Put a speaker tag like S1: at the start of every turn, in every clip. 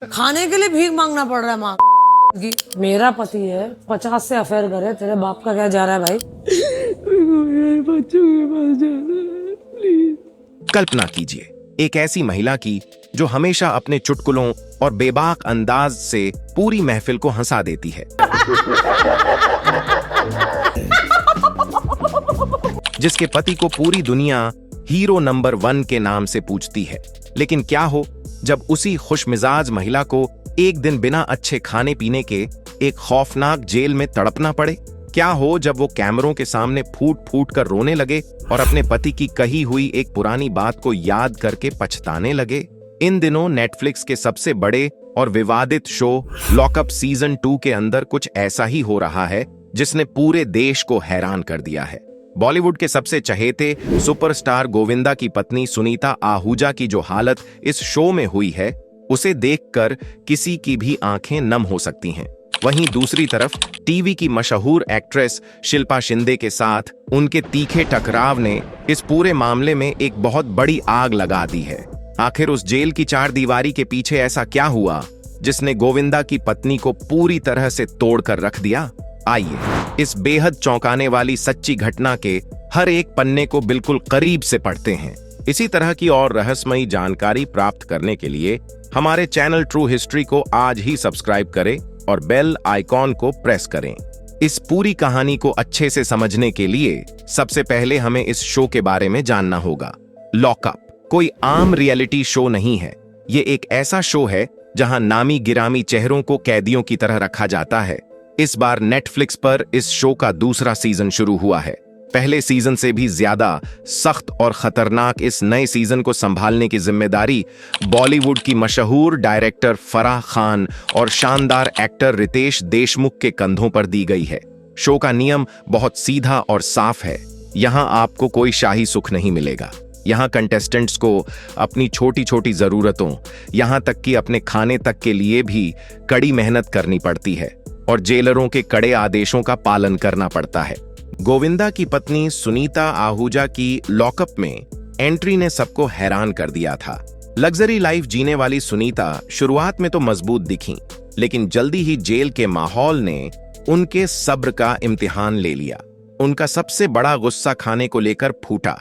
S1: खाने के लिए भीख मांगना पड़ रहा है माँ की। मेरा पति है 50 से अफेयर करे, तेरे बाप का क्या जा रहा है भाई? बच्चों के पास जाना है, प्लीज।
S2: कल्पना कीजिए एक ऐसी महिला की जो हमेशा अपने चुटकुलों और बेबाक अंदाज से पूरी महफिल को हंसा देती है, जिसके पति को पूरी दुनिया हीरो नंबर 1 के नाम से पूछती है। लेकिन क्या हो जब उसी खुशमिजाज महिला को एक दिन बिना अच्छे खाने पीने के एक खौफनाक जेल में तड़पना पड़े? क्या हो जब वो कैमरों के सामने फूट फूट कर रोने लगे और अपने पति की कही हुई एक पुरानी बात को याद करके पछताने लगे? इन दिनों नेटफ्लिक्स के सबसे बड़े और विवादित शो लॉकअप सीजन 2 के अंदर कुछ ऐसा ही हो रहा है जिसने पूरे देश को हैरान कर दिया है। बॉलीवुड के सबसे चहेते सुपरस्टार गोविंदा की पत्नी सुनीता आहूजा की जो हालत इस शो में हुई है, उसे देखकर किसी की भी आंखें नम हो सकती हैं। वहीं दूसरी तरफ टीवी की मशहूर एक्ट्रेस शिल्पा शिंदे के साथ उनके तीखे टकराव ने इस पूरे मामले में एक बहुत बड़ी आग लगा दी है। आखिर उस जेल की चार दीवारी के पीछे ऐसा क्या हुआ जिसने गोविंदा की पत्नी को पूरी तरह से तोड़कर रख दिया? आइए इस बेहद चौंकाने वाली सच्ची घटना के हर एक पन्ने को बिल्कुल करीब से पढ़ते हैं। इसी तरह की और रहस्यमयी जानकारी प्राप्त करने के लिए हमारे चैनल ट्रू हिस्ट्री को आज ही सब्सक्राइब करें और बेल आइकॉन को प्रेस करें। इस पूरी कहानी को अच्छे से समझने के लिए सबसे पहले हमें इस शो के बारे में जानना होगा। लॉकअप कोई आम रियलिटी शो नहीं है। ये एक ऐसा शो है जहां नामी गिरामी चेहरों को कैदियों की तरह रखा जाता है। इस बार नेटफ्लिक्स पर इस शो का दूसरा सीजन शुरू हुआ है। पहले सीजन से भी ज्यादा सख्त और खतरनाक इस नए सीजन को संभालने की जिम्मेदारी बॉलीवुड की मशहूर डायरेक्टर फराह खान और शानदार एक्टर रितेश देशमुख के कंधों पर दी गई है। शो का नियम बहुत सीधा और साफ है। यहां आपको कोई शाही सुख नहीं मिलेगा। यहां कंटेस्टेंट्स को अपनी छोटी छोटी जरूरतों, यहां तक कि अपने खाने तक के लिए भी कड़ी मेहनत करनी पड़ती है और जेलरों के कड़े आदेशों का पालन करना पड़ता है। गोविंदा की पत्नी सुनीता आहूजा की लॉकअप में एंट्री ने सबको हैरान कर दिया था। लग्जरी लाइफ जीने वाली सुनीता शुरुआत में तो मजबूत दिखीं, लेकिन जल्दी ही जेल के माहौल ने उनके सब्र का इम्तिहान ले लिया। उनका सबसे बड़ा गुस्सा खाने को लेकर फूटा।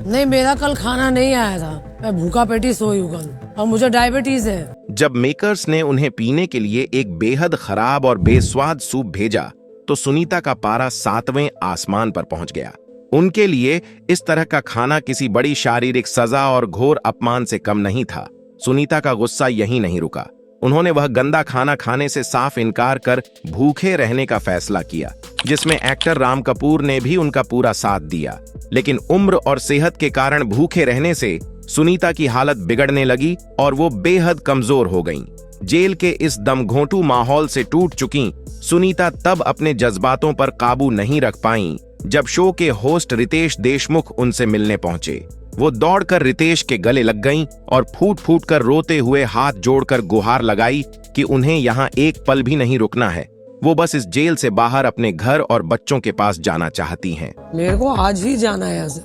S1: नहीं, मेरा कल खाना नहीं आया था, मैं भूखा पेटी सोई हूँ कल और मुझे डायबिटीज है।
S2: जब मेकर्स ने उन्हें पीने के लिए एक बेहद खराब और बेस्वाद सूप भेजा तो सुनीता का पारा 7वें आसमान पर पहुंच गया। उनके लिए इस तरह का खाना किसी बड़ी शारीरिक सजा और घोर अपमान से कम नहीं था। सुनीता का गुस्सा यहीं नहीं रुका। उन्होंने वह गंदा खाना खाने से साफ इनकार कर भूखे रहने का फैसला किया, जिसमें एक्टर राम कपूर ने भी उनका पूरा साथ दिया। लेकिन उम्र और सेहत के कारण भूखे रहने से सुनीता की हालत बिगड़ने लगी और वो बेहद कमजोर हो गईं। जेल के इस दमघोंटू माहौल से टूट चुकी सुनीता तब अपने जज्बातों पर काबू नहीं रख पाईं जब शो के होस्ट रितेश देशमुख उनसे मिलने पहुंचे। वो दौड़कर रितेश के गले लग गईं और फूट फूट कर रोते हुए हाथ जोड़कर गुहार लगाई कि उन्हें यहाँ एक पल भी नहीं रुकना है। वो बस इस जेल से बाहर अपने घर और बच्चों के पास जाना चाहती हैं।
S1: मेरे को आज ही जाना है यहाँ से,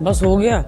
S1: बस हो गया।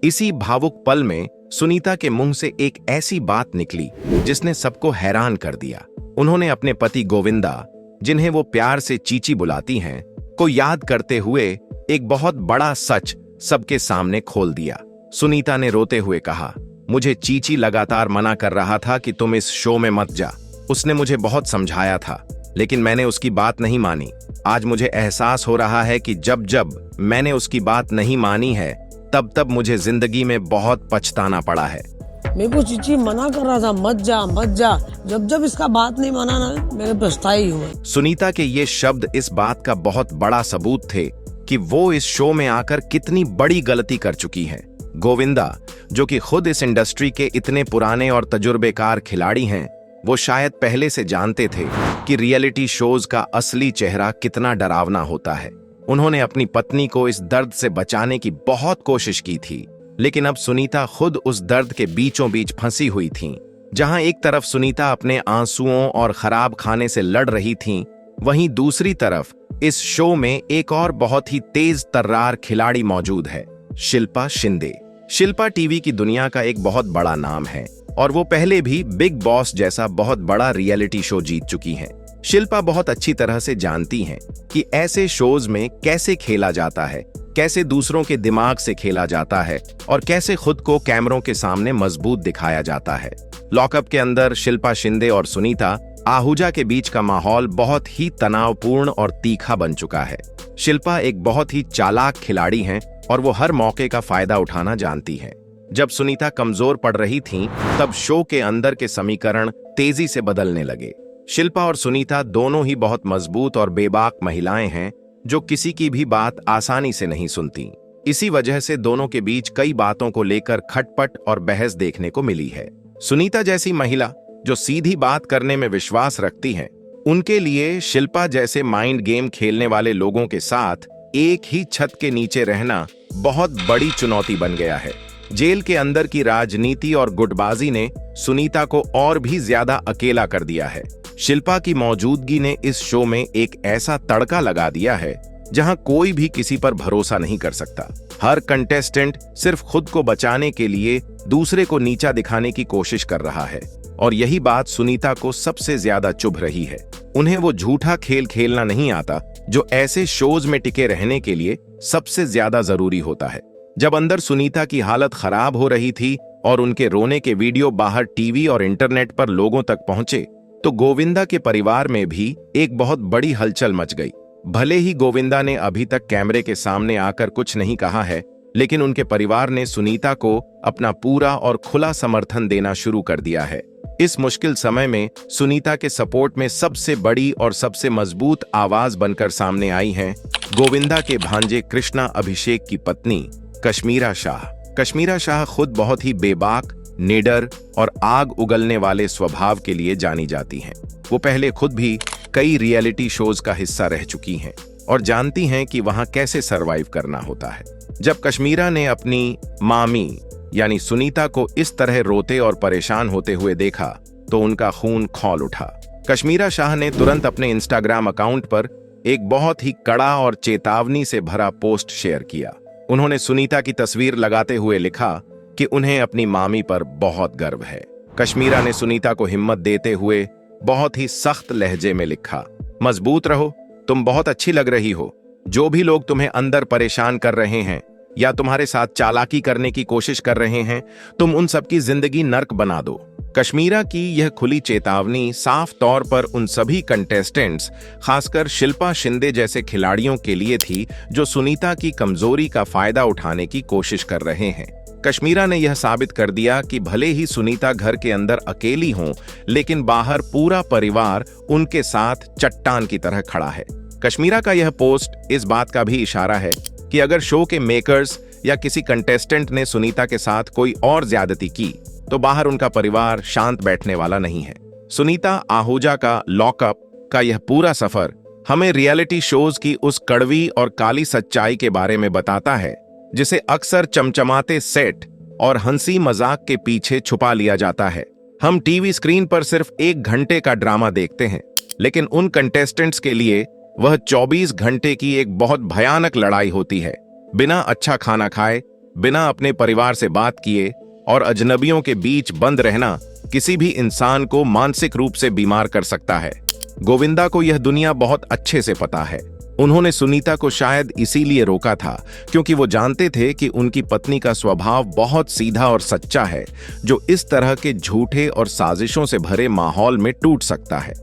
S2: इसी भावुक पल में सुनीता के मुंह से एक ऐसी बात निकली जिसने सबको हैरान कर दिया। उन्होंने अपने पति गोविंदा, जिन्हें वो प्यार से चीची बुलाती हैं, को याद करते हुए एक बहुत बड़ा सच सबके सामने खोल दिया। सुनीता ने रोते हुए कहा, मुझे चीची लगातार मना कर रहा था कि तुम इस शो में मत जा। उसने मुझे बहुत समझाया था, लेकिन मैंने उसकी बात नहीं मानी। आज मुझे एहसास हो रहा है कि जब जब मैंने उसकी बात नहीं मानी है, तब तब मुझे जिंदगी में बहुत पछताना पड़ा है।
S1: मेरे को चीची मना कर रहा था, मत जा मत जा। जब जब इसका बात नहीं माना ना, मेरे पछताई हुआ।
S2: सुनीता के ये शब्द इस बात का बहुत बड़ा सबूत थे कि वो इस शो में आकर कितनी बड़ी गलती कर चुकी है। गोविंदा, जो कि खुद इस इंडस्ट्री के इतने पुराने और तजुर्बेकार खिलाड़ी हैं, वो शायद पहले से जानते थे कि रियलिटी शोज का असली चेहरा कितना डरावना होता है। उन्होंने अपनी पत्नी को इस दर्द से बचाने की बहुत कोशिश की थी, लेकिन अब सुनीता खुद उस दर्द के बीचों बीच फंसी हुई थीं। जहां एक तरफ सुनीता अपने आंसुओं और खराब खाने से लड़ रही थीं, वहीं दूसरी तरफ इस शो में एक और बहुत ही तेज तर्रार खिलाड़ी मौजूद है, शिल्पा शिंदे। शिल्पा टीवी की दुनिया का एक बहुत बड़ा नाम है। और वो पहले भी बिग बॉस जैसा बहुत बड़ा रियलिटी शो जीत चुकी हैं। शिल्पा बहुत अच्छी तरह से जानती हैं कि ऐसे शोज में कैसे खेला जाता है, कैसे दूसरों के दिमाग से खेला जाता है और कैसे खुद को कैमरों के सामने मजबूत दिखाया जाता है। लॉकअप के अंदर शिल्पा शिंदे और सुनीता आहूजा के बीच का माहौल बहुत ही तनावपूर्ण और तीखा बन चुका है। शिल्पा एक बहुत ही चालाक खिलाड़ी हैं और वो हर मौके का फायदा उठाना जानती हैं। जब सुनीता कमजोर पड़ रही थीं, तब शो के अंदर के समीकरण तेजी से बदलने लगे। शिल्पा और सुनीता दोनों ही बहुत मजबूत और बेबाक महिलाएं हैं जो किसी की भी बात आसानी से नहीं सुनती। इसी वजह से दोनों के बीच कई बातों को लेकर खटपट और बहस देखने को मिली है। सुनीता जैसी महिला जो सीधी बात करने में विश्वास रखती हैं, उनके लिए शिल्पा जैसे माइंड गेम खेलने वाले लोगों के साथ एक ही छत के नीचे रहना बहुत बड़ी चुनौती बन गया है। जेल के अंदर की राजनीति और गुटबाजी ने सुनीता को और भी ज्यादा अकेला कर दिया है। शिल्पा की मौजूदगी ने इस शो में एक ऐसा तड़का लगा दिया है जहां कोई भी किसी पर भरोसा नहीं कर सकता। हर कंटेस्टेंट सिर्फ खुद को बचाने के लिए दूसरे को नीचा दिखाने की कोशिश कर रहा है और यही बात सुनीता को सबसे ज्यादा चुभ रही है। उन्हें वो झूठा खेल खेलना नहीं आता जो ऐसे शोज में टिके रहने के लिए सबसे ज्यादा जरूरी होता है। जब अंदर सुनीता की हालत खराब हो रही थी और उनके रोने के वीडियो बाहर टीवी और इंटरनेट पर लोगों तक पहुंचे, तो गोविंदा के परिवार में भी एक बहुत बड़ी हलचल मच गई। भले ही गोविंदा ने अभी तक कैमरे के सामने आकर कुछ नहीं कहा है, लेकिन उनके परिवार ने सुनीता को अपना पूरा और खुला समर्थन देना शुरू कर दिया है। इस मुश्किल समय में सुनीता के सपोर्ट में सबसे बड़ी और सबसे मजबूत आवाज बनकर सामने आई हैं गोविंदा के भांजे कृष्णा अभिषेक की पत्नी कश्मीरा शाह। कश्मीरा शाह खुद बहुत ही बेबाक, निडर और आग उगलने वाले स्वभाव के लिए जानी जाती हैं। वो पहले खुद भी कई रियलिटी शोज का हिस्सा रह चुकी हैं और जानती हैं कि वहां कैसे सरवाइव करना होता है। जब कश्मीरा ने अपनी मामी यानी सुनीता को इस तरह रोते और परेशान होते हुए देखा तो उनका खून खौल उठा। कश्मीरा शाह ने तुरंत अपने इंस्टाग्राम अकाउंट पर एक बहुत ही कड़ा और चेतावनी से भरा पोस्ट शेयर किया। उन्होंने सुनीता की तस्वीर लगाते हुए लिखा कि उन्हें अपनी मामी पर बहुत गर्व है। कश्मीरा ने सुनीता को हिम्मत देते हुए बहुत ही सख्त लहजे में लिखा, मजबूत रहो, तुम बहुत अच्छी लग रही हो। जो भी लोग तुम्हें अंदर परेशान कर रहे हैं या तुम्हारे साथ चालाकी करने की कोशिश कर रहे हैं, तुम उन सबकी जिंदगी नर्क बना दो। कश्मीरा की यह खुली चेतावनी साफ तौर पर उन सभी कंटेस्टेंट्स, खासकर शिल्पा शिंदे जैसे खिलाड़ियों के लिए थी जो सुनीता की कमजोरी का फायदा उठाने की कोशिश कर रहे हैं। कश्मीरा ने यह साबित कर दिया कि भले ही सुनीता घर के अंदर अकेली हों, लेकिन बाहर पूरा परिवार उनके साथ चट्टान की तरह खड़ा है। कश्मीरा का यह पोस्ट इस बात का भी इशारा है कि अगर शो के मेकर्स या किसी कंटेस्टेंट ने सुनीता के साथ कोई और ज्यादती की तो बाहर उनका परिवार शांत बैठने वाला नहीं है। सुनीता आहूजा का लॉकअप का यह पूरा सफर हमें रियलिटी शोज की उस कड़वी और काली सच्चाई के बारे में बताता है जिसे अक्सर चमचमाते सेट और हंसी मजाक के पीछे छुपा लिया जाता है। हम टीवी स्क्रीन पर सिर्फ 1 घंटे का ड्रामा देखते हैं, लेकिन उन कंटेस्टेंट्स के लिए वह 24 घंटे की एक बहुत भयानक लड़ाई होती है। बिना अच्छा खाना खाए, बिना अपने परिवार से बात किए और अजनबियों के बीच बंद रहना किसी भी इंसान को मानसिक रूप से बीमार कर सकता है। गोविंदा को यह दुनिया बहुत अच्छे से पता है। उन्होंने सुनीता को शायद इसीलिए रोका था क्योंकि वो जानते थे कि उनकी पत्नी का स्वभाव बहुत सीधा और सच्चा है, जो इस तरह के झूठे और साजिशों से भरे माहौल में टूट सकता है।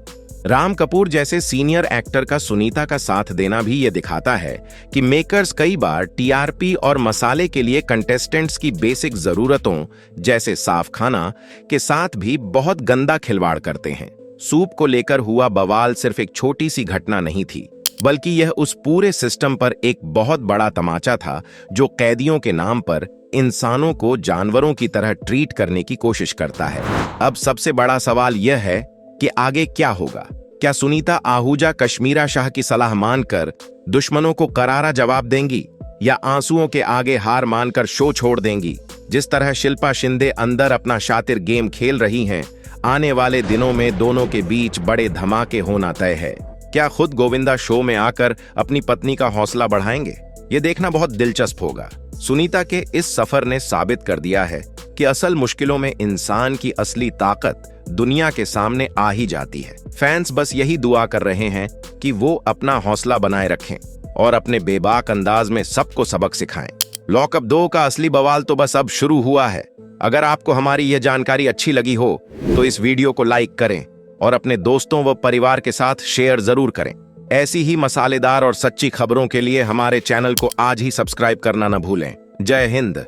S2: राम कपूर जैसे सीनियर एक्टर का सुनीता का साथ देना भी ये दिखाता है कि मेकर्स कई बार टीआरपी और मसाले के लिए कंटेस्टेंट्स की बेसिक जरूरतों जैसे साफ खाना के साथ भी बहुत गंदा खिलवाड़ करते हैं। सूप को लेकर हुआ बवाल सिर्फ एक छोटी सी घटना नहीं थी, बल्कि यह उस पूरे सिस्टम पर एक बहुत बड़ा तमाचा था जो कैदियों के नाम पर इंसानों को जानवरों की तरह ट्रीट करने की कोशिश करता है। अब सबसे बड़ा सवाल यह है कि आगे क्या होगा। क्या सुनीता आहूजा कश्मीरा शाह की सलाह मानकर दुश्मनों को करारा जवाब देंगी या आंसुओं के आगे हार मानकर शो छोड़ देंगी? जिस तरह शिल्पा शिंदे अंदर अपना शातिर गेम खेल रही हैं, आने वाले दिनों में दोनों के बीच बड़े धमाके होना तय है। क्या खुद गोविंदा शो में आकर अपनी पत्नी का हौसला बढ़ाएंगे? ये देखना बहुत दिलचस्प होगा। सुनीता के इस सफर ने साबित कर दिया है कि असल मुश्किलों में इंसान की असली ताकत दुनिया के सामने आ ही जाती है। फैंस बस यही दुआ कर रहे हैं कि वो अपना हौसला बनाए रखें और अपने बेबाक अंदाज में सबको सबक सिखाएं। लॉकअप 2 का असली बवाल तो बस अब शुरू हुआ है। अगर आपको हमारी यह जानकारी अच्छी लगी हो तो इस वीडियो को लाइक करें और अपने दोस्तों व परिवार के साथ शेयर जरूर करें। ऐसी ही मसालेदार और सच्ची खबरों के लिए हमारे चैनल को आज ही सब्सक्राइब करना न भूलें। जय हिंद।